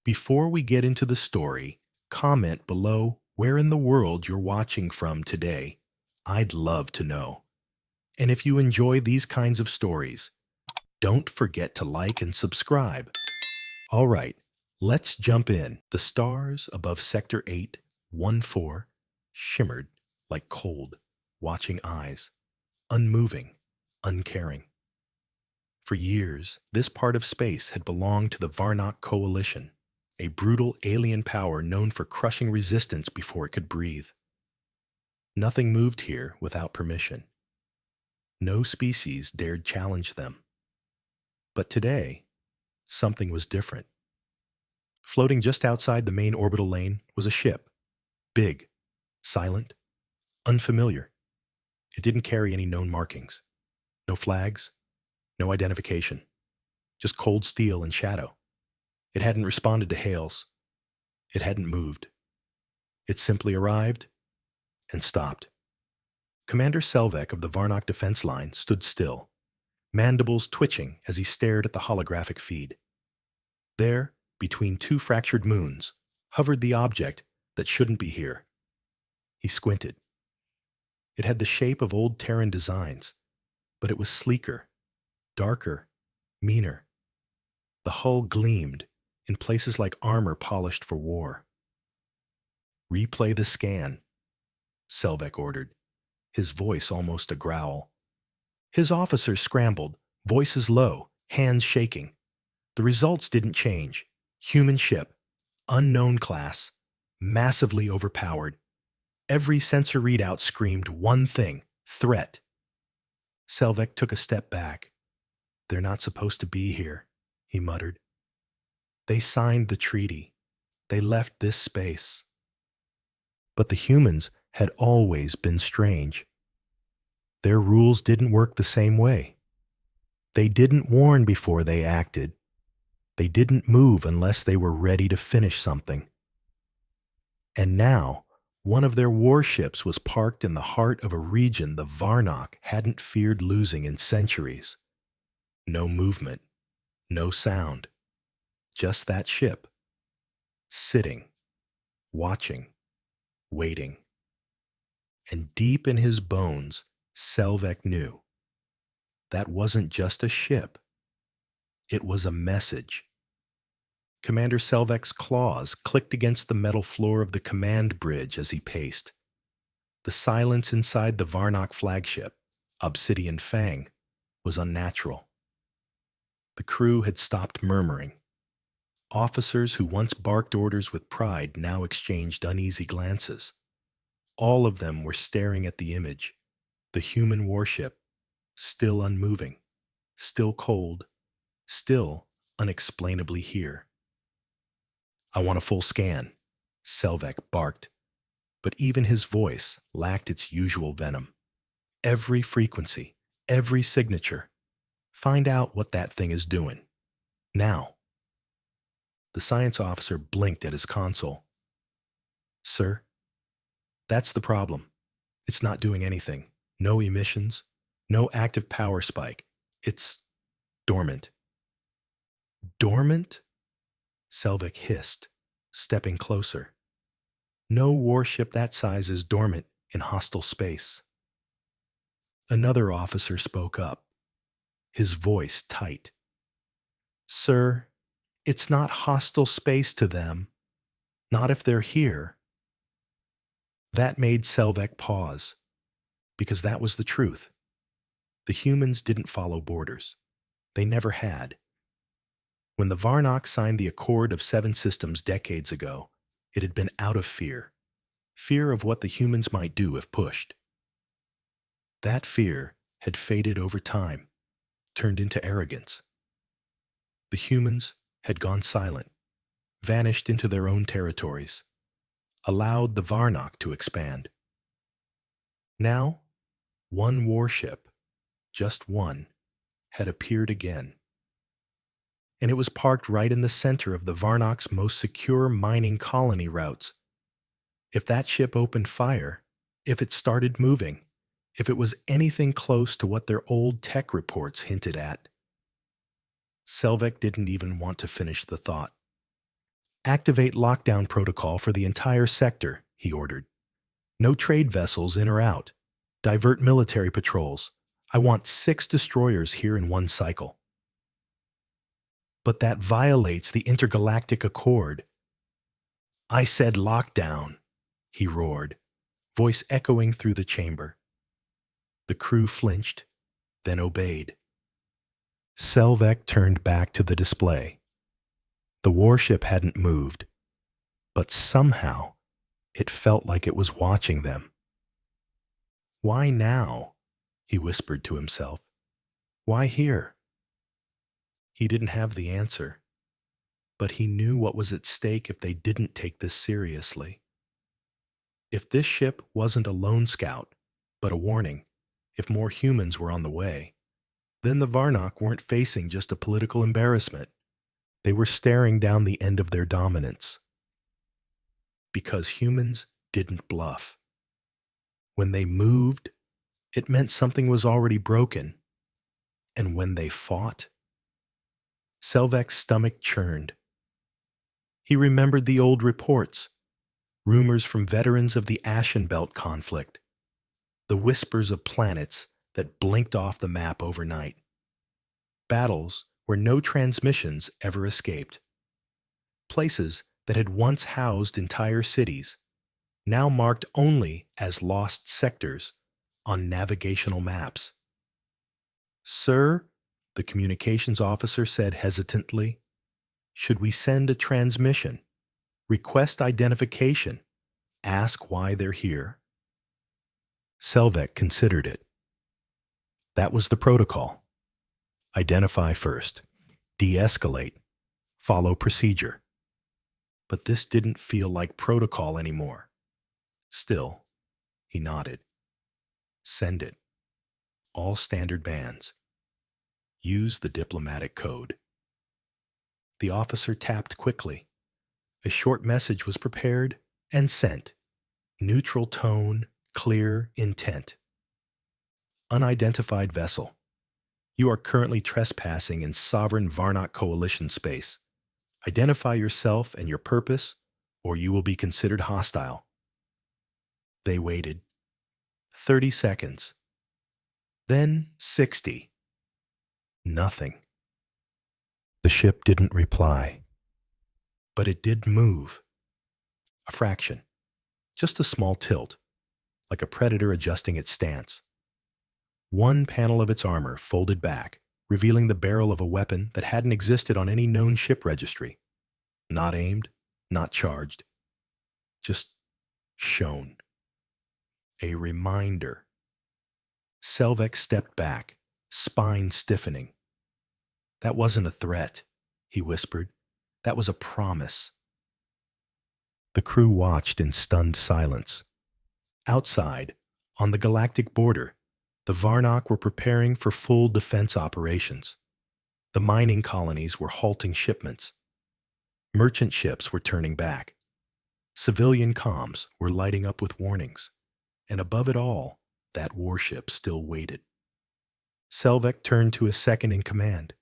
Before we get into the story, comment below where in the world you're watching from today. I'd love to know. And if you enjoy these kinds of stories, don't forget to like and subscribe. All right, let's jump in. The stars above Sector 814 shimmered like cold, watching eyes, unmoving, uncaring. For years, this part of space had belonged to the Varnock Coalition, a brutal alien power known for crushing resistance before it could breathe. Nothing moved here without permission. No species dared challenge them. But today, something was different. Floating just outside the main orbital lane was a ship. Big, silent, unfamiliar. It didn't carry any known markings. No flags, no identification. Just cold steel and shadow. It hadn't responded to hails. It hadn't moved. It simply arrived and stopped. Commander Selvek of the Varnock defense line stood still, mandibles twitching as he stared at the holographic feed. There, between two fractured moons, hovered the object that shouldn't be here. He squinted. It had the shape of old Terran designs, but it was sleeker, darker, meaner. The hull gleamed in places like armor polished for war. "Replay the scan," Selvek ordered, his voice almost a growl. His officers scrambled, voices low, hands shaking. The results didn't change. Human ship, unknown class, massively overpowered. Every sensor readout screamed one thing: threat. Selvek took a step back. "They're not supposed to be here," he muttered. "They signed the treaty. They left this space." But the humans had always been strange. Their rules didn't work the same way. They didn't warn before they acted. They didn't move unless they were ready to finish something. And now, one of their warships was parked in the heart of a region the Varnock hadn't feared losing in centuries. No movement, no sound. Just that ship, sitting, watching, waiting. And deep in his bones, Selvek knew. That wasn't just a ship. It was a message. Commander Selvek's claws clicked against the metal floor of the command bridge as he paced. The silence inside the Varnock flagship, Obsidian Fang, was unnatural. The crew had stopped murmuring. Officers who once barked orders with pride now exchanged uneasy glances. All of them were staring at the image, the human warship, still unmoving, still cold, still unexplainably here. "I want a full scan," Selvek barked, but even his voice lacked its usual venom. "Every frequency, every signature. Find out what that thing is doing. Now." The science officer blinked at his console. "Sir, that's the problem. It's not doing anything. No emissions, no active power spike. It's dormant." "Dormant?" Selvek hissed, stepping closer. "No warship that size is dormant in hostile space." Another officer spoke up, his voice tight. "Sir, it's not hostile space to them. Not if they're here." That made Selvek pause, because that was the truth. The humans didn't follow borders. They never had. When the Varnock signed the Accord of Seven Systems decades ago, it had been out of fear. Fear of what the humans might do if pushed. That fear had faded over time, turned into arrogance. The humans had gone silent, vanished into their own territories, allowed the Varnock to expand. Now, one warship, just one, had appeared again. And it was parked right in the center of the Varnock's most secure mining colony routes. If that ship opened fire, if it started moving, if it was anything close to what their old tech reports hinted at. Selvek didn't even want to finish the thought. Activate lockdown protocol for the entire sector, he ordered. No trade vessels in or out. Divert military patrols. I want 6 destroyers here in one cycle. But that violates the intergalactic accord. I said lockdown, he roared, voice echoing through the chamber. The crew flinched, then obeyed. Selvek turned back to the display. The warship hadn't moved, but somehow it felt like it was watching them. Why now? He whispered to himself. Why here? He didn't have the answer, but he knew what was at stake if they didn't take this seriously. If this ship wasn't a lone scout, but a warning, if more humans were on the way, then the Varnock weren't facing just a political embarrassment. They were staring down the end of their dominance. Because humans didn't bluff. When they moved, it meant something was already broken. And when they fought, Selvek's stomach churned. He remembered the old reports, rumors from veterans of the Ashen Belt conflict, the whispers of planets that blinked off the map overnight. Battles where no transmissions ever escaped. Places that had once housed entire cities, now marked only as lost sectors on navigational maps. Sir, the communications officer said hesitantly, should we send a transmission, request identification, ask why they're here? Selvek considered it. That was the protocol. Identify first, de-escalate, follow procedure. But this didn't feel like protocol anymore. Still, he nodded. Send it. All standard bands. Use the diplomatic code. The officer tapped quickly. A short message was prepared and sent. Neutral tone, clear intent. Unidentified vessel. You are currently trespassing in sovereign Varnock Coalition space. Identify yourself and your purpose, or you will be considered hostile. They waited. 30 seconds. Then 60. Nothing. The ship didn't reply. But it did move. A fraction. Just a small tilt, like a predator adjusting its stance. One panel of its armor folded back, revealing the barrel of a weapon that hadn't existed on any known ship registry. Not aimed, not charged. Just shown. A reminder. Selvek stepped back, spine stiffening. That wasn't a threat, he whispered. That was a promise. The crew watched in stunned silence. Outside, on the galactic border, the Varnock were preparing for full defense operations. The mining colonies were halting shipments. Merchant ships were turning back. Civilian comms were lighting up with warnings. And above it all, that warship still waited. Selvek turned to his second in command.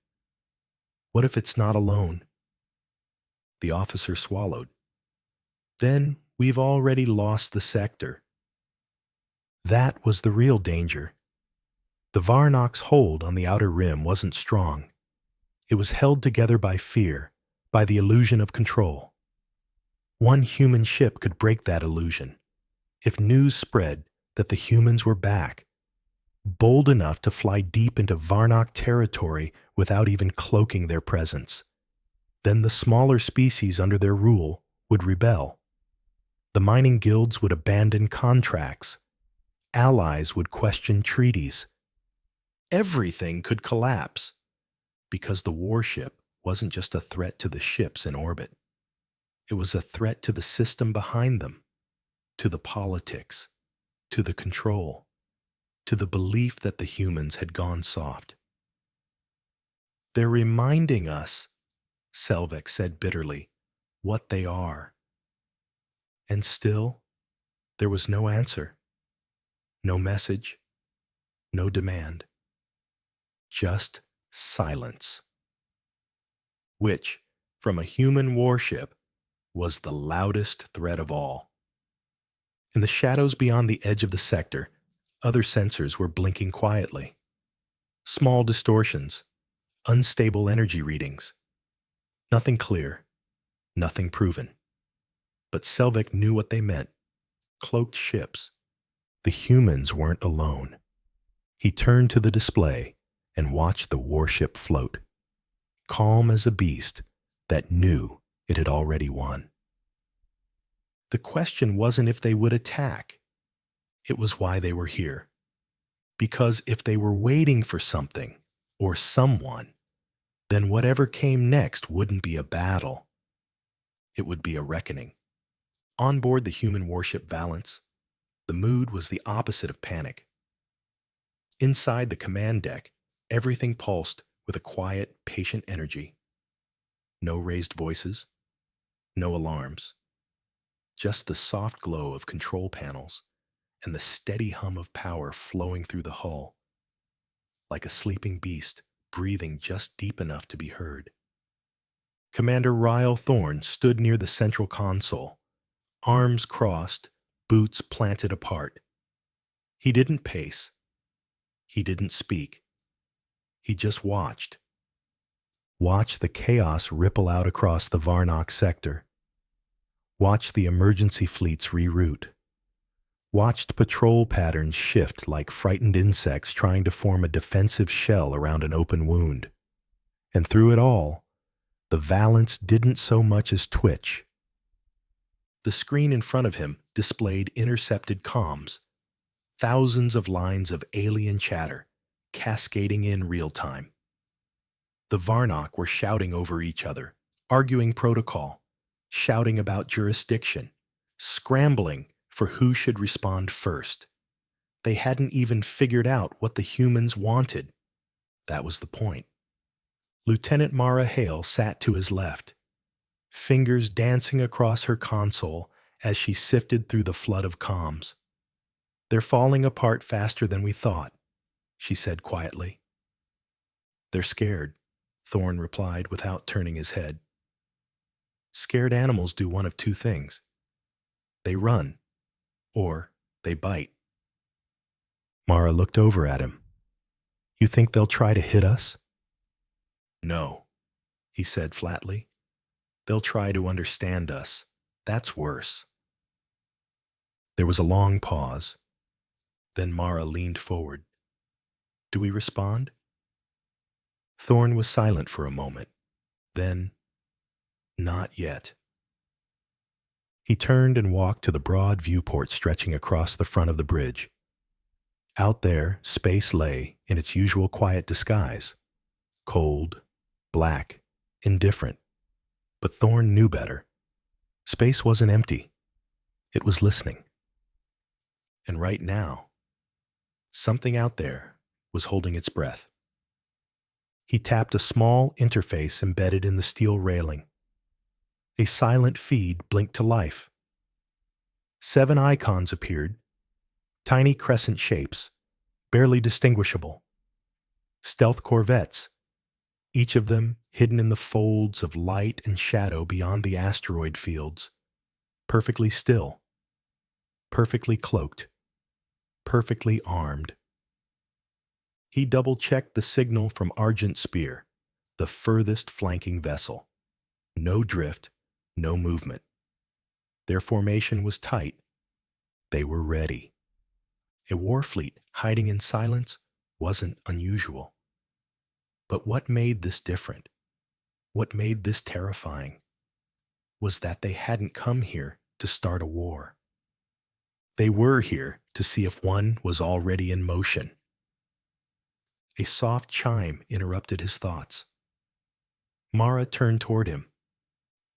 What if it's not alone? The officer swallowed. Then we've already lost the sector. That was the real danger. The Varnock's hold on the outer rim wasn't strong. It was held together by fear, by the illusion of control. One human ship could break that illusion. If news spread that the humans were back, bold enough to fly deep into Varnock territory without even cloaking their presence, then the smaller species under their rule would rebel. The mining guilds would abandon contracts. Allies would question treaties. Everything could collapse because the warship wasn't just a threat to the ships in orbit. It was a threat to the system behind them, to the politics, to the control, to the belief that the humans had gone soft. They're reminding us, Selvek said bitterly, what they are. And still, there was no answer, no message, no demand. Just silence. Which, from a human warship, was the loudest threat of all. In the shadows beyond the edge of the sector, other sensors were blinking quietly. Small distortions, unstable energy readings. Nothing clear, nothing proven. But Selvig knew what they meant. Cloaked ships. The humans weren't alone. He turned to the display and watched the warship float, calm as a beast that knew it had already won. The question wasn't if they would attack. It was why they were here. Because if they were waiting for something or someone, then whatever came next wouldn't be a battle. It would be a reckoning. On board the human warship Valence, the mood was the opposite of panic. Inside the command deck, everything pulsed with a quiet, patient energy. No raised voices, no alarms. Just the soft glow of control panels and the steady hum of power flowing through the hull, like a sleeping beast breathing just deep enough to be heard. Commander Ryle Thorne stood near the central console, arms crossed, boots planted apart. He didn't pace. He didn't speak. He just watched. Watched the chaos ripple out across the Varnock sector. Watched the emergency fleets reroute. Watched patrol patterns shift like frightened insects trying to form a defensive shell around an open wound. And through it all, the Valence didn't so much as twitch. The screen in front of him displayed intercepted comms, thousands of lines of alien chatter, cascading in real time. The Varnock were shouting over each other, arguing protocol, shouting about jurisdiction, scrambling for who should respond first. They hadn't even figured out what the humans wanted. That was the point. Lieutenant Mara Hale sat to his left, fingers dancing across her console as she sifted through the flood of comms. "They're falling apart faster than we thought," she said quietly. "They're scared," Thorne replied without turning his head. Scared animals do one of two things. They run, or they bite. Mara looked over at him. "You think they'll try to hit us?" "No," he said flatly. "They'll try to understand us. That's worse." There was a long pause. Then Mara leaned forward. "Do we respond?" Thorne was silent for a moment. Then, "Not yet." He turned and walked to the broad viewport stretching across the front of the bridge. Out there, space lay in its usual quiet disguise. Cold, black, indifferent. But Thorne knew better. Space wasn't empty. It was listening. And right now, something out there was holding its breath. He tapped a small interface embedded in the steel railing. A silent feed blinked to life. 7 icons appeared, tiny crescent shapes, barely distinguishable. Stealth corvettes, each of them hidden in the folds of light and shadow beyond the asteroid fields, perfectly still, perfectly cloaked, perfectly armed. He double-checked the signal from Argent Spear, the furthest flanking vessel. No drift, no movement. Their formation was tight. They were ready. A war fleet hiding in silence wasn't unusual. But what made this different, what made this terrifying, was that they hadn't come here to start a war. They were here to see if one was already in motion. A soft chime interrupted his thoughts. Mara turned toward him.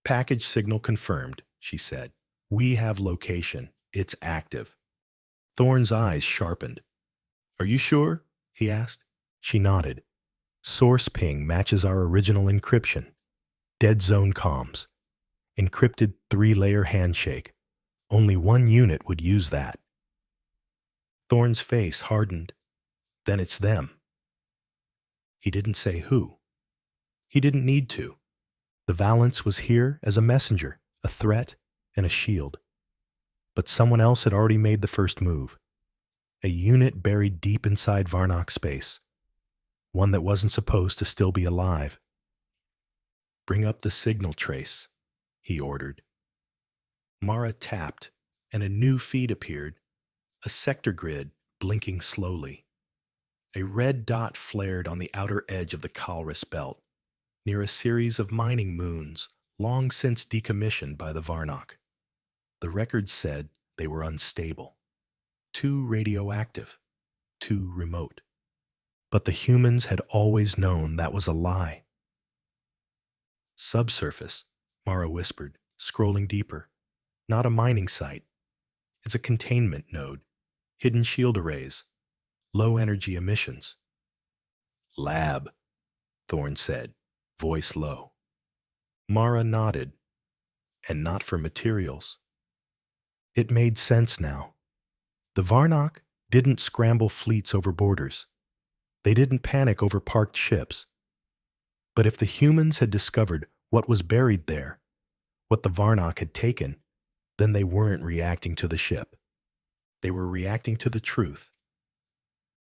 "Package signal confirmed," she said. "We have location. It's active." Thorne's eyes sharpened. "Are you sure?" he asked. She nodded. "Source ping matches our original encryption. Dead zone comms. Encrypted 3-layer handshake. Only one unit would use that." Thorne's face hardened. "Then it's them." He didn't say who. He didn't need to. The Valence was here as a messenger, a threat, and a shield. But someone else had already made the first move. A unit buried deep inside Varnock space. One that wasn't supposed to still be alive. "Bring up the signal trace," he ordered. Mara tapped, and a new feed appeared, a sector grid blinking slowly. A red dot flared on the outer edge of the Kalris belt, near a series of mining moons long since decommissioned by the Varnock. The records said they were unstable, too radioactive, too remote. But the humans had always known that was a lie. "Subsurface," Mara whispered, scrolling deeper. "Not a mining site. It's a containment node, hidden shield arrays, low-energy emissions." "Lab," Thorne said, voice low. Mara nodded. "And not for materials." It made sense now. The Varnock didn't scramble fleets over borders. They didn't panic over parked ships. But if the humans had discovered what was buried there, what the Varnock had taken, then they weren't reacting to the ship. They were reacting to the truth.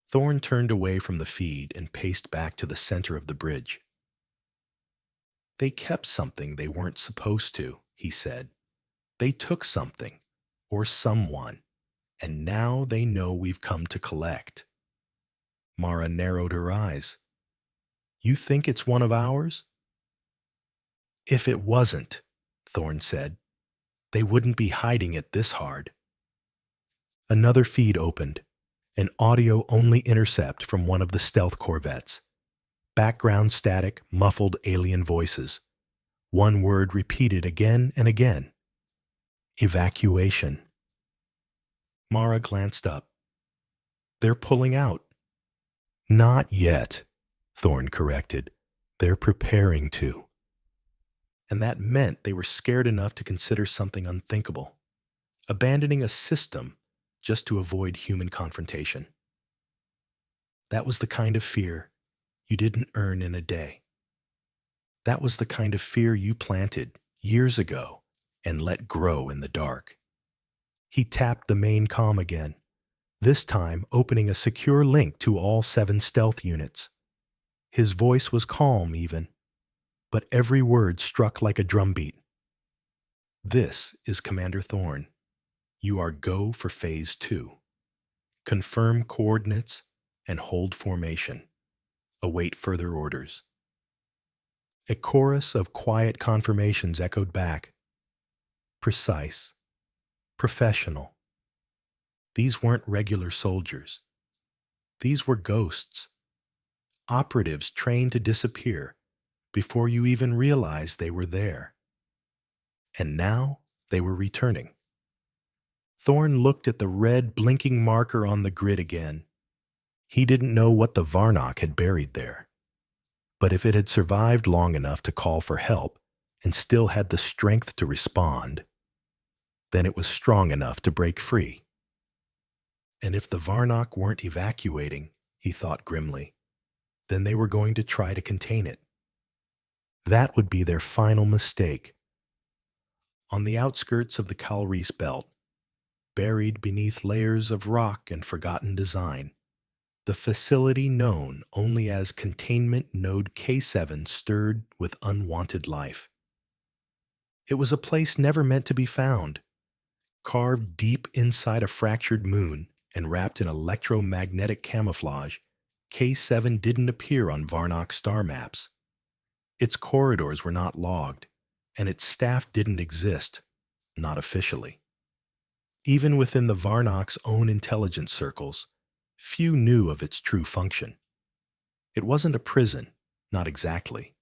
Thorne turned away from the feed and paced back to the center of the bridge. "They kept something they weren't supposed to," he said. "They took something, or someone, and now they know we've come to collect." Mara narrowed her eyes. "You think it's one of ours?" "If it wasn't," Thorne said, "they wouldn't be hiding it this hard." Another feed opened, an audio-only intercept from one of the stealth corvettes. Background static, muffled alien voices. One word repeated again and again. "Evacuation." Mara glanced up. "They're pulling out." "Not yet," Thorne corrected. "They're preparing to." And that meant they were scared enough to consider something unthinkable. Abandoning a system just to avoid human confrontation. That was the kind of fear you didn't earn in a day. That was the kind of fear you planted years ago and let grow in the dark. He tapped the main comm again, this time opening a secure link to all 7 stealth units. His voice was calm even, but every word struck like a drumbeat. "This is Commander Thorne. You are go for Phase 2. Confirm coordinates and hold formation. Await further orders." A chorus of quiet confirmations echoed back. Precise. Professional. These weren't regular soldiers. These were ghosts. Operatives trained to disappear before you even realized they were there. And now they were returning. Thorne looked at the red blinking marker on the grid again. He didn't know what the Varnock had buried there. But if it had survived long enough to call for help and still had the strength to respond, then it was strong enough to break free. And if the Varnock weren't evacuating, he thought grimly, then they were going to try to contain it. That would be their final mistake. On the outskirts of the Kalris belt, buried beneath layers of rock and forgotten design, the facility known only as Containment Node K7 stirred with unwanted life. It was a place never meant to be found. Carved deep inside a fractured moon and wrapped in electromagnetic camouflage, K7 didn't appear on Varnock's star maps. Its corridors were not logged, and its staff didn't exist, not officially. Even within the Varnock's own intelligence circles, few knew of its true function. It wasn't a prison, not exactly,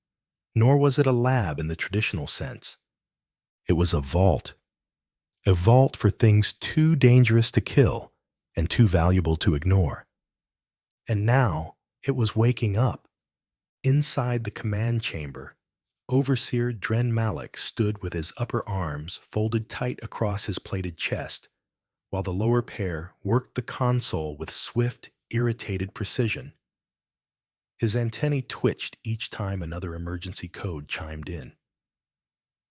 nor was it a lab in the traditional sense. It was a vault for things too dangerous to kill and too valuable to ignore. And now it was waking up. Inside the command chamber, Overseer Dren Malik stood with his upper arms folded tight across his plated chest, while the lower pair worked the console with swift, irritated precision. His antennae twitched each time another emergency code chimed in.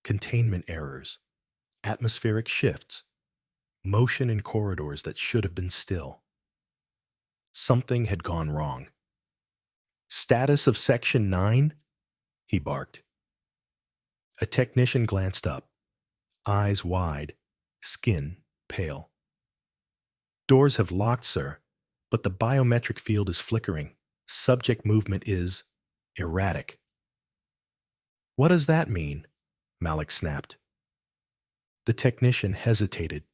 Containment errors, atmospheric shifts, motion in corridors that should have been still. Something had gone wrong. "Status of Section 9?" he barked. A technician glanced up, eyes wide, skin pale. "Doors have locked, sir, but the biometric field is flickering. Subject movement is erratic." "What does that mean?" Malik snapped. The technician hesitated.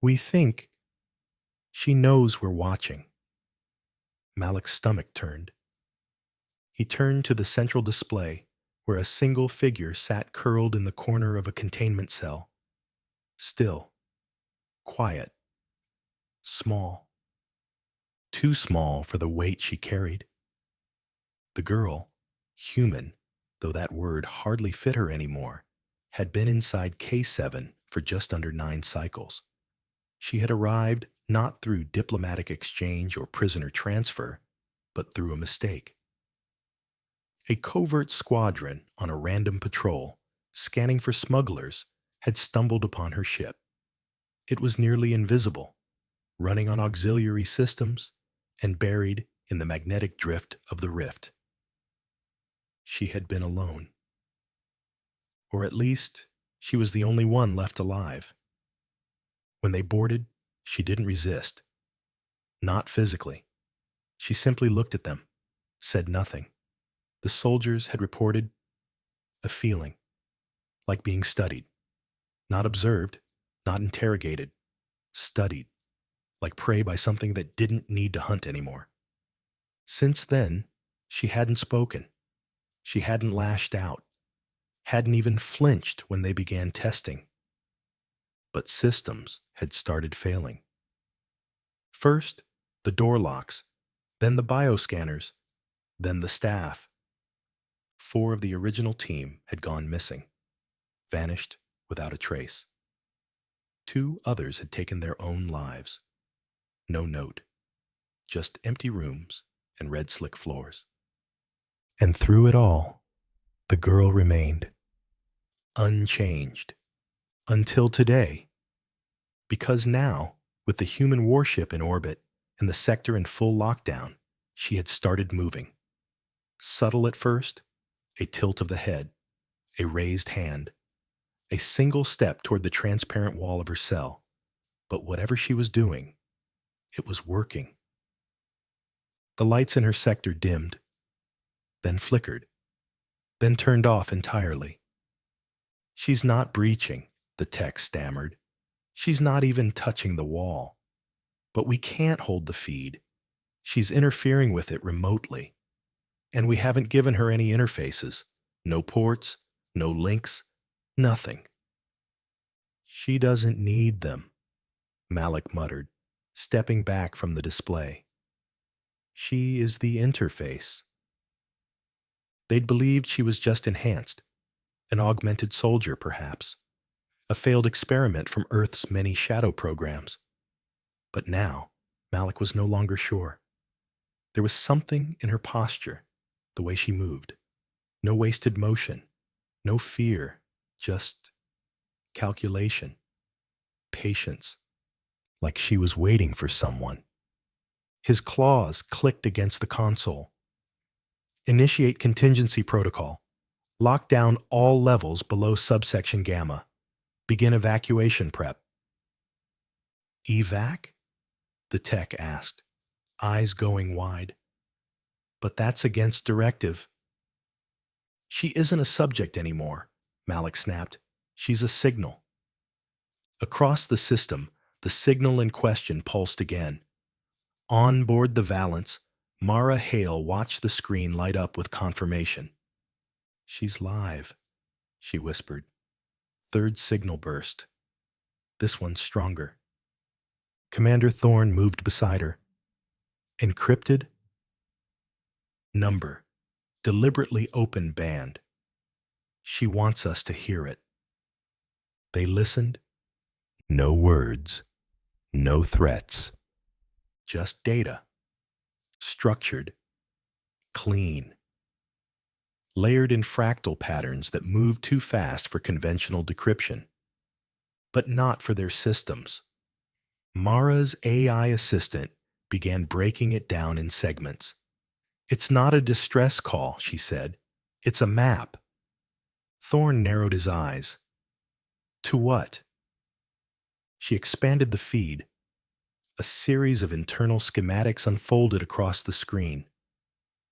"We think she knows we're watching." Malik's stomach turned. He turned to the central display, where a single figure sat curled in the corner of a containment cell. Still, quiet, small. Too small for the weight she carried. The girl, human, though that word hardly fit her anymore, had been inside K7 for just under 9 cycles. She had arrived not through diplomatic exchange or prisoner transfer, but through a mistake. A covert squadron on a random patrol, scanning for smugglers, had stumbled upon her ship. It was nearly invisible, running on auxiliary systems, and buried in the magnetic drift of the rift. She had been alone. Or at least, she was the only one left alive. When they boarded, she didn't resist. Not physically. She simply looked at them, said nothing. The soldiers had reported a feeling, like being studied. Not observed, not interrogated. Studied, like prey by something that didn't need to hunt anymore. Since then, she hadn't spoken. She hadn't lashed out. Hadn't even flinched when they began testing. But systems had started failing. First, the door locks, then the bioscanners, then the staff. 4 of the original team had gone missing, vanished without a trace. 2 others had taken their own lives. No note, just empty rooms and red slick floors. And through it all, the girl remained, unchanged, until today. Because now, with the human warship in orbit and the sector in full lockdown, she had started moving. Subtle at first, a tilt of the head, a raised hand, a single step toward the transparent wall of her cell. But whatever she was doing, it was working. The lights in her sector dimmed, then flickered, then turned off entirely. "She's not breaching," the tech stammered. "She's not even touching the wall. But we can't hold the feed. She's interfering with it remotely. And we haven't given her any interfaces. No ports, no links, nothing." "She doesn't need them," Malik muttered, stepping back from the display. "She is the interface." They'd believed she was just enhanced, an augmented soldier perhaps, a failed experiment from Earth's many shadow programs. But now, Malik was no longer sure. There was something in her posture, the way she moved. No wasted motion, no fear, just calculation, patience, like she was waiting for someone. His claws clicked against the console. "Initiate contingency protocol. Lock down all levels below subsection Gamma. Begin evacuation prep." "Evac?" the tech asked, eyes going wide. "But that's against directive." "She isn't a subject anymore," Malik snapped. "She's a signal." Across the system, the signal in question pulsed again. On board the Valance, Mara Hale watched the screen light up with confirmation. "She's live," she whispered. Third signal burst. This one's stronger. Commander Thorne moved beside her. "Encrypted? Number. Deliberately open band. She wants us to hear it." They listened. No words. No threats. Just data. Structured. Clean. Layered in fractal patterns that moved too fast for conventional decryption. but not for their systems. Mara's AI assistant began breaking it down in segments. "It's not a distress call," she said. "It's a map." Thorn narrowed his eyes. "To what?" She expanded the feed. A series of internal schematics unfolded across the screen.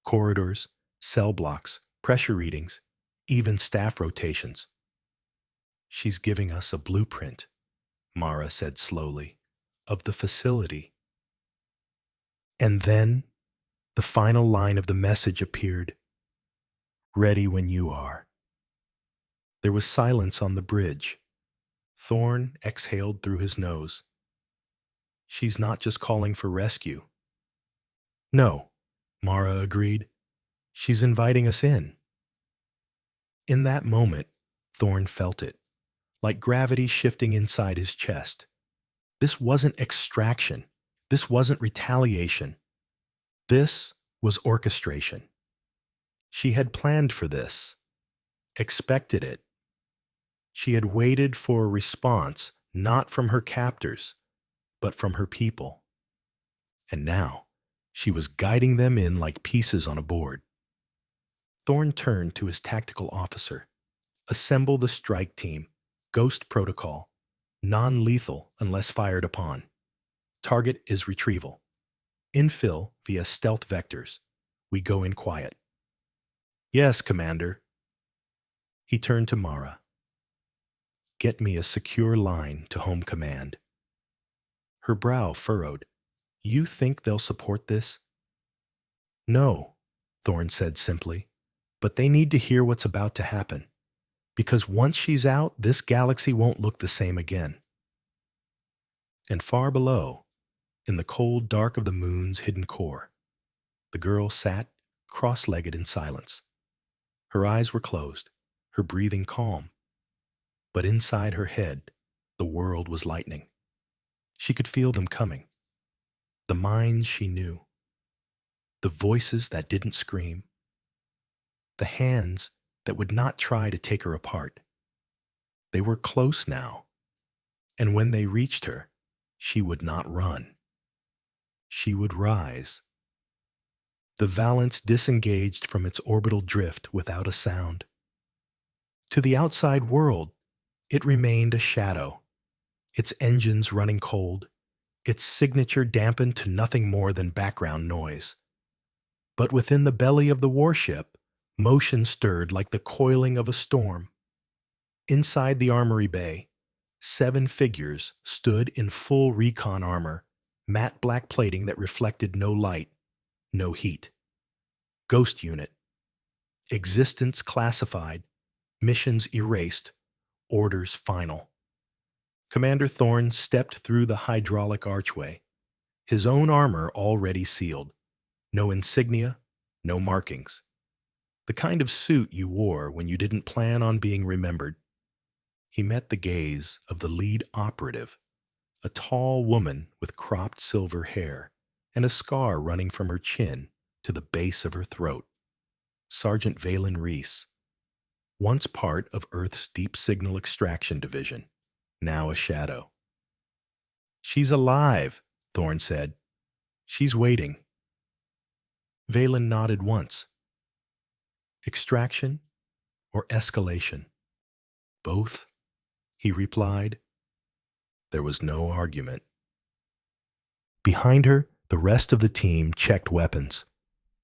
Corridors, cell blocks, pressure readings, even staff rotations. "She's giving us a blueprint," Mara said slowly, "of the facility." And then the final line of the message appeared. "Ready when you are." There was silence on the bridge. Thorn exhaled through his nose. "She's not just calling for rescue." "No," Mara agreed. "She's inviting us in." In that moment, Thorn felt it, like gravity shifting inside his chest. This wasn't extraction. This wasn't retaliation. This was orchestration. She had planned for this, expected it. She had waited for a response, not from her captors, but from her people. And now, she was guiding them in like pieces on a board. Thorn turned to his tactical officer. "Assemble the strike team. Ghost protocol. Non-lethal unless fired upon. Target is retrieval. Infill via stealth vectors. We go in quiet." "Yes, Commander." He turned to Mara. "Get me a secure line to home command." Her brow furrowed. "You think they'll support this?" "No," Thorn said simply. "But they need to hear what's about to happen. Because once she's out, this galaxy won't look the same again." And far below, in the cold dark of the moon's hidden core, the girl sat cross-legged in silence. Her eyes were closed, her breathing calm. But inside her head, the world was lightening. She could feel them coming. The minds she knew. The voices that didn't scream. The hands that would not try to take her apart. They were close now. And when they reached her, she would not run. She would rise. The Valance disengaged from its orbital drift without a sound. To the outside world, it remained a shadow, its engines running cold, its signature dampened to nothing more than background noise. But within the belly of the warship, motion stirred like the coiling of a storm. Inside the armory bay, 7 figures stood in full recon armor, matte black plating that reflected no light, no heat. Ghost unit. Existence classified, missions erased, orders final. Commander Thorn stepped through the hydraulic archway, his own armor already sealed. No insignia, no markings. The kind of suit you wore when you didn't plan on being remembered. He met the gaze of the lead operative, a tall woman with cropped silver hair and a scar running from her chin to the base of her throat. Sergeant Valen Reese, once part of Earth's Deep Signal Extraction Division, now a shadow. "She's alive," Thorn said. "She's waiting." Valen nodded once. "Extraction or escalation?" "Both," he replied. There was no argument. Behind her, the rest of the team checked weapons.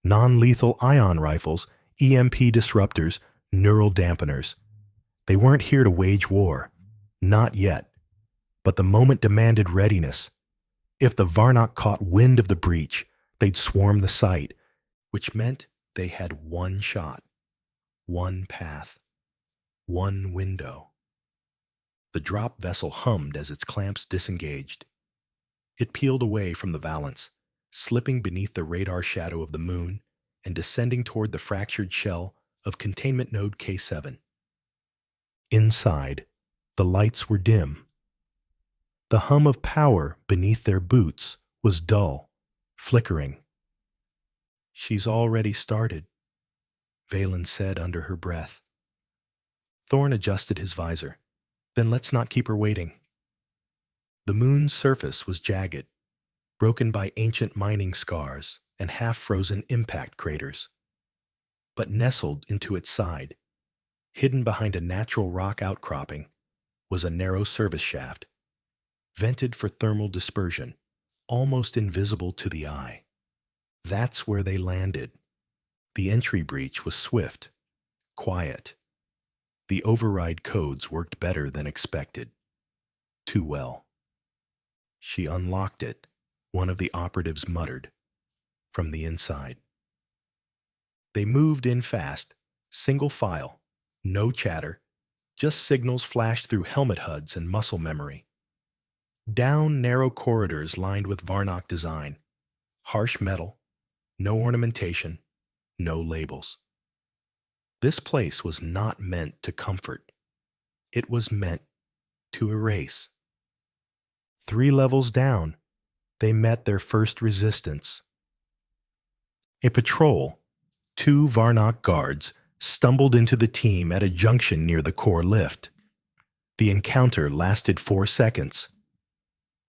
Non-lethal ion rifles, EMP disruptors, neural dampeners. They weren't here to wage war. Not yet. But the moment demanded readiness. If the Varnock caught wind of the breach, they'd swarm the site, which meant they had one shot, one path, one window. The drop vessel hummed as its clamps disengaged. It peeled away from the Valance, slipping beneath the radar shadow of the moon and descending toward the fractured shell of containment node K7. Inside, the lights were dim. The hum of power beneath their boots was dull, flickering. "She's already started," Valen said under her breath. Thorn adjusted his visor. "Then let's not keep her waiting." The moon's surface was jagged, broken by ancient mining scars and half-frozen impact craters. But nestled into its side, hidden behind a natural rock outcropping, was a narrow service shaft, vented for thermal dispersion, almost invisible to the eye. That's where they landed. The entry breach was swift, quiet. The override codes worked better than expected. Too well. She unlocked it, one of the operatives muttered, from the inside. They moved in fast, single file, no chatter, just signals flashed through helmet HUDs and muscle memory. Down narrow corridors lined with Varnock design, harsh metal, no ornamentation, no labels. This place was not meant to comfort. It was meant to erase. 3 levels down, they met their first resistance. A patrol, 2 Varnock guards, stumbled into the team at a junction near the core lift. The encounter lasted 4 seconds.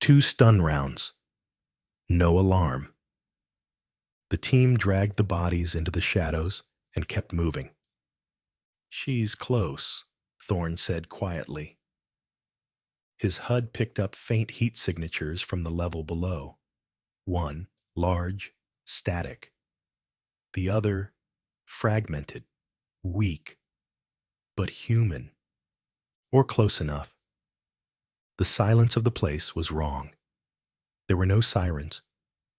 2 stun rounds. No alarm. The team dragged the bodies into the shadows and kept moving. "She's close," Thorn said quietly. His HUD picked up faint heat signatures from the level below. One, large, static. The other, fragmented, weak, but human. Or close enough. The silence of the place was wrong. There were no sirens,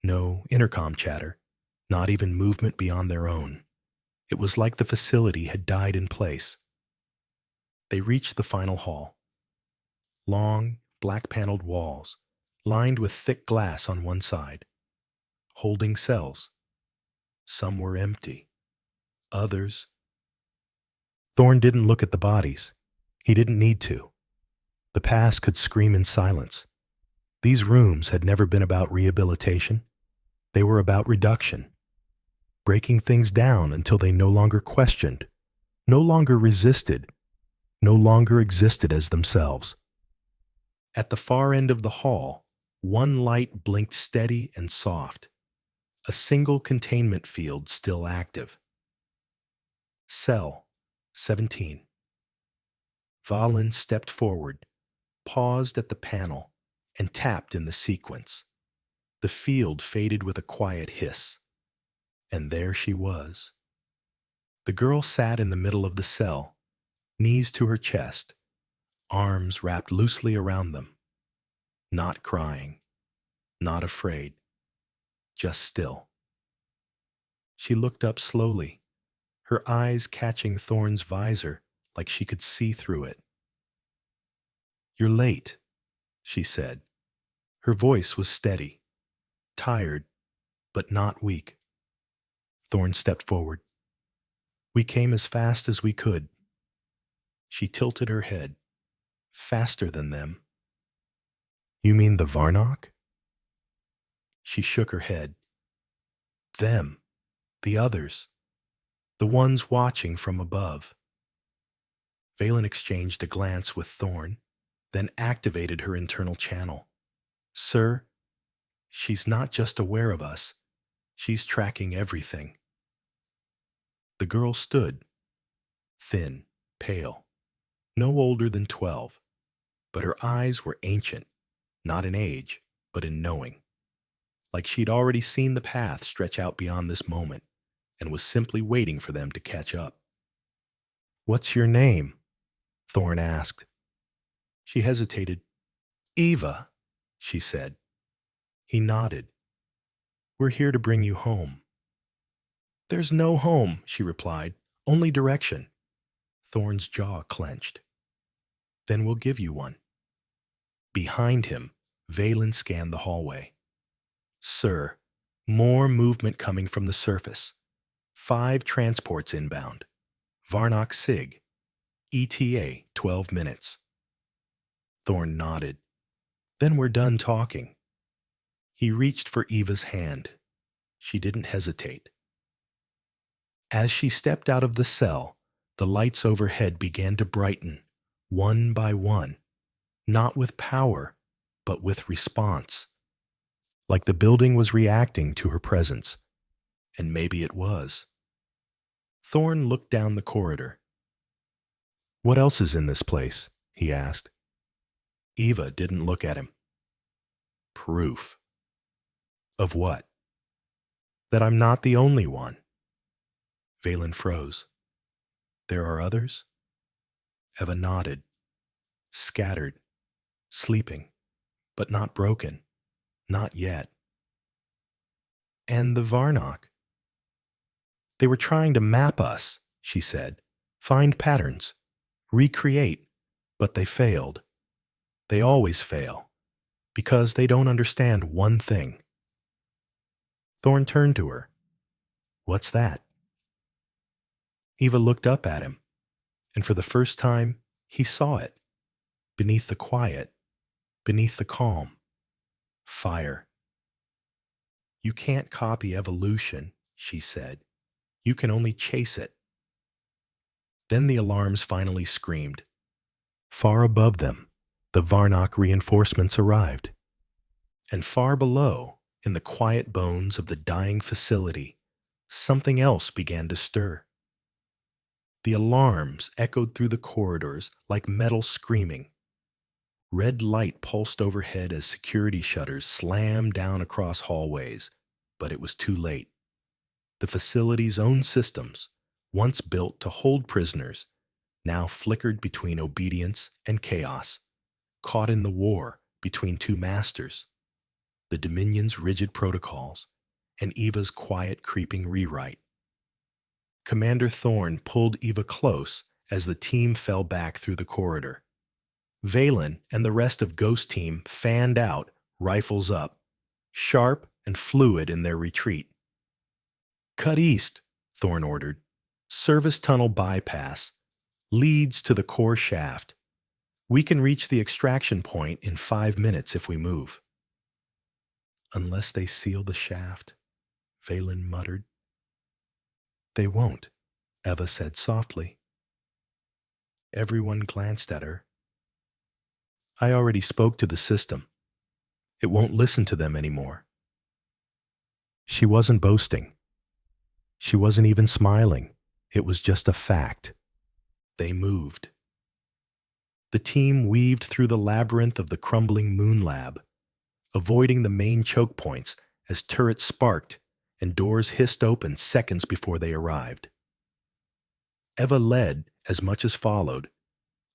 no intercom chatter, not even movement beyond their own. It was like the facility had died in place. They reached the final hall. Long, black-paneled walls, lined with thick glass on one side, holding cells. Some were empty. Others... Thorn didn't look at the bodies. He didn't need to. The past could scream in silence. These rooms had never been about rehabilitation. They were about reduction. Breaking things down until they no longer questioned, no longer resisted, no longer existed as themselves. At the far end of the hall, one light blinked steady and soft, a single containment field still active. Cell 17. Valen stepped forward, paused at the panel, and tapped in the sequence. The field faded with a quiet hiss. And there she was. The girl sat in the middle of the cell, knees to her chest, arms wrapped loosely around them. Not crying, not afraid, just still. She looked up slowly, her eyes catching Thorn's visor like she could see through it. "You're late," she said. Her voice was steady, tired, but not weak. Thorn stepped forward. "We came as fast as we could." She tilted her head. "Faster than them." "You mean the Varnock?" She shook her head. "Them. The others. The ones watching from above." Valen exchanged a glance with Thorn, then activated her internal channel. "Sir, she's not just aware of us. She's tracking everything." The girl stood, thin, pale, no older than 12, but her eyes were ancient, not in age, but in knowing, like she'd already seen the path stretch out beyond this moment and was simply waiting for them to catch up. "What's your name?" Thorn asked. She hesitated. "Eva," she said. He nodded. "We're here to bring you home." "There's no home," she replied. "Only direction." Thorn's jaw clenched. "Then we'll give you one." Behind him, Valen scanned the hallway. "Sir, more movement coming from the surface. 5 transports inbound. Varnock SIG. ETA 12 minutes. Thorn nodded. "Then we're done talking." He reached for Eva's hand. She didn't hesitate. As she stepped out of the cell, the lights overhead began to brighten, one by one, not with power, but with response, like the building was reacting to her presence. And maybe it was. Thorn looked down the corridor. "What else is in this place?" he asked. Eva didn't look at him. "Proof." "Of what?" "That I'm not the only one." Valen froze. "There are others?" Eva nodded. "Scattered. Sleeping. But not broken. Not yet." "And the Varnock?" "They were trying to map us," she said. "Find patterns. Recreate. But they failed. They always fail. Because they don't understand one thing." Thorn turned to her. "What's that?" Eva looked up at him, and for the first time, he saw it. Beneath the quiet, beneath the calm. Fire. "You can't copy evolution," she said. "You can only chase it." Then the alarms finally screamed. Far above them, the Varnock reinforcements arrived. And far below, in the quiet bones of the dying facility, something else began to stir. The alarms echoed through the corridors like metal screaming. Red light pulsed overhead as security shutters slammed down across hallways, but it was too late. The facility's own systems, once built to hold prisoners, now flickered between obedience and chaos, caught in the war between two masters, the Dominion's rigid protocols and Eva's quiet creeping rewrite. Commander Thorn pulled Eva close as the team fell back through the corridor. Valen and the rest of Ghost Team fanned out, rifles up, sharp and fluid in their retreat. "Cut east," Thorn ordered. "Service tunnel bypass. Leads to the core shaft. We can reach the extraction point in 5 minutes if we move." "Unless they seal the shaft," Valen muttered. "They won't," Eva said softly. Everyone glanced at her. "I already spoke to the system. It won't listen to them anymore." She wasn't boasting. She wasn't even smiling. It was just a fact. They moved. The team weaved through the labyrinth of the crumbling moon lab, avoiding the main choke points as turrets sparked and doors hissed open seconds before they arrived. Eva led as much as followed,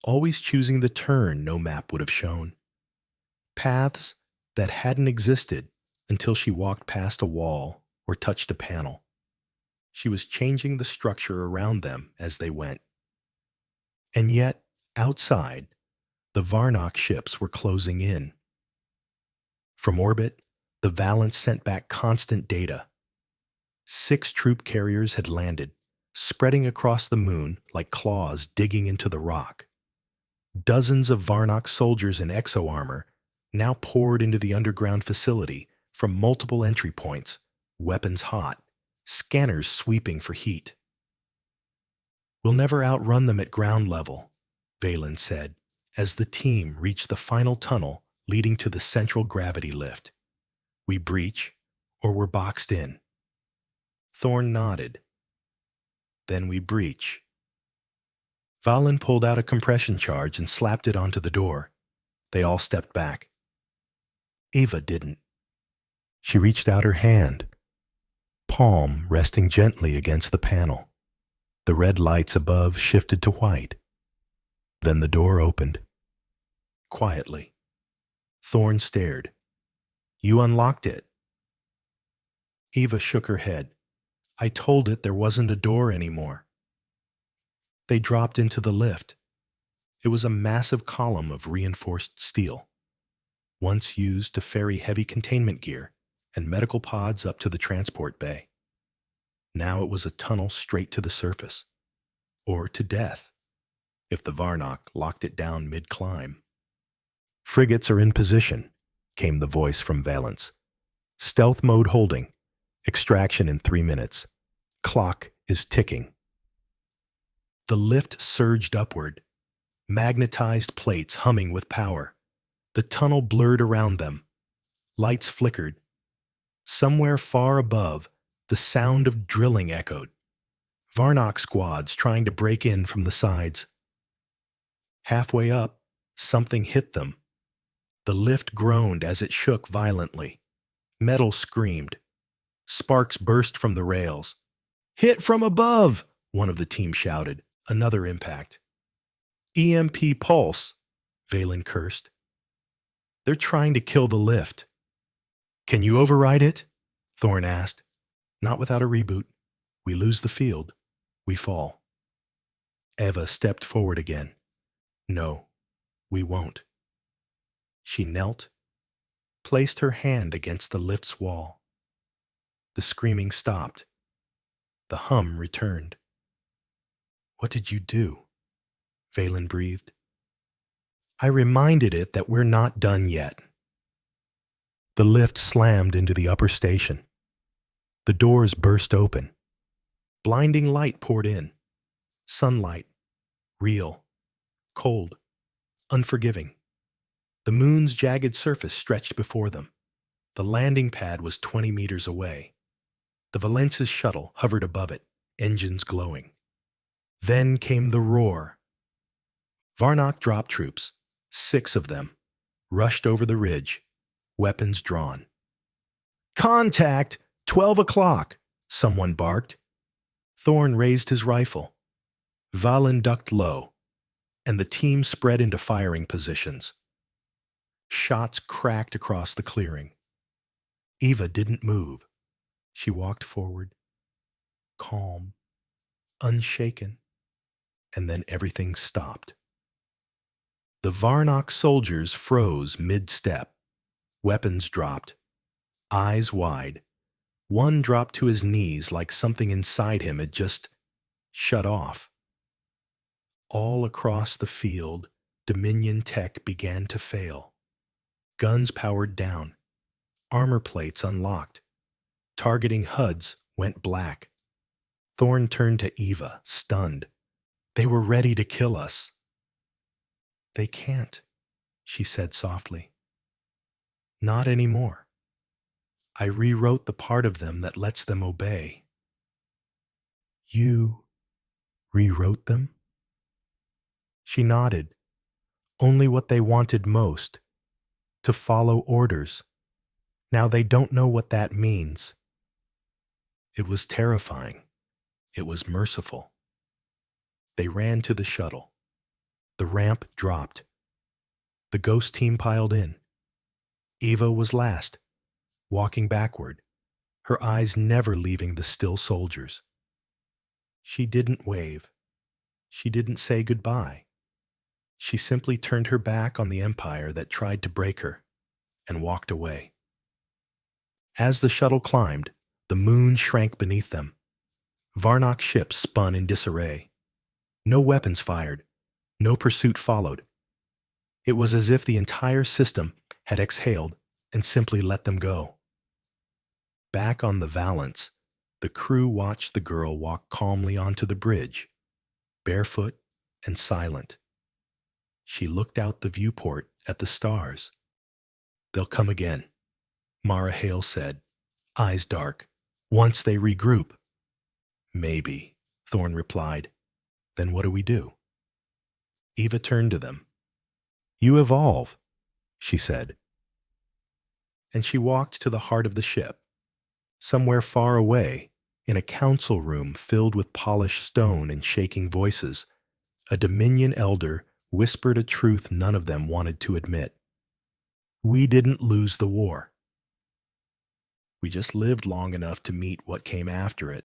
always choosing the turn no map would have shown. Paths that hadn't existed until she walked past a wall or touched a panel. She was changing the structure around them as they went. And yet, outside, the Varnock ships were closing in. From orbit, the Valence sent back constant data. 6 troop carriers had landed, spreading across the moon like claws digging into the rock. Dozens of Varnock soldiers in exo-armor now poured into the underground facility from multiple entry points, weapons hot, scanners sweeping for heat. "We'll never outrun them at ground level," Valen said, as the team reached the final tunnel leading to the central gravity lift. "We breach, or we're boxed in." Thorn nodded. "Then we breach." Valen pulled out a compression charge and slapped it onto the door. They all stepped back. Eva didn't. She reached out her hand, palm resting gently against the panel. The red lights above shifted to white. Then the door opened. Quietly. Thorn stared. "You unlocked it." Eva shook her head. "I told it there wasn't a door anymore." They dropped into the lift. It was a massive column of reinforced steel, once used to ferry heavy containment gear and medical pods up to the transport bay. Now it was a tunnel straight to the surface, or to death, if the Varnock locked it down mid-climb. "Frigates are in position," came the voice from Valence. "Stealth mode holding. Extraction in 3 minutes. Clock is ticking." The lift surged upward, magnetized plates humming with power. The tunnel blurred around them. Lights flickered. Somewhere far above, the sound of drilling echoed. Varnock squads trying to break in from the sides. Halfway up, something hit them. The lift groaned as it shook violently. Metal screamed. Sparks burst from the rails. "Hit from above!" one of the team shouted. Another impact. "EMP pulse," Valen cursed. "They're trying to kill the lift." "Can you override it?" Thorn asked. "Not without a reboot. We lose the field. We fall." Eva stepped forward again. "No, we won't." She knelt, placed her hand against the lift's wall. The screaming stopped. The hum returned. "What did you do?" Valen breathed. "I reminded it that we're not done yet." The lift slammed into the upper station. The doors burst open. Blinding light poured in. Sunlight. Real. Cold. Unforgiving. The moon's jagged surface stretched before them. The landing pad was 20 meters away. The Valence's shuttle hovered above it, engines glowing. Then came the roar. Varnock drop troops, 6 of them, rushed over the ridge, weapons drawn. "Contact! 12 o'clock!" someone barked. Thorn raised his rifle. Valen ducked low, and the team spread into firing positions. Shots cracked across the clearing. Eva didn't move. She walked forward, calm, unshaken, and then everything stopped. The Varnock soldiers froze mid-step. Weapons dropped. Eyes wide. One dropped to his knees like something inside him had just shut off. All across the field, Dominion tech began to fail. Guns powered down. Armor plates unlocked. Targeting HUDs went black. Thorn turned to Eva, stunned. "They were ready to kill us." "They can't," she said softly. "Not anymore. I rewrote the part of them that lets them obey." "You rewrote them?" She nodded. "Only what they wanted most. To follow orders. Now they don't know what that means." It was terrifying. It was merciful. They ran to the shuttle. The ramp dropped. The ghost team piled in. Eva was last, walking backward, her eyes never leaving the still soldiers. She didn't wave. She didn't say goodbye. She simply turned her back on the empire that tried to break her and walked away. As the shuttle climbed, the moon shrank beneath them. Varnock ships spun in disarray. No weapons fired. No pursuit followed. It was as if the entire system had exhaled and simply let them go. Back on the Valance, the crew watched the girl walk calmly onto the bridge, barefoot and silent. She looked out the viewport at the stars. "They'll come again," Mara Hale said, eyes dark, "once they regroup." "Maybe," Thorn replied. "Then what do we do?" Eva turned to them. "You evolve," she said. And she walked to the heart of the ship. Somewhere far away, in a council room filled with polished stone and shaking voices, a Dominion elder whispered a truth none of them wanted to admit. "We didn't lose the war. We just lived long enough to meet what came after it."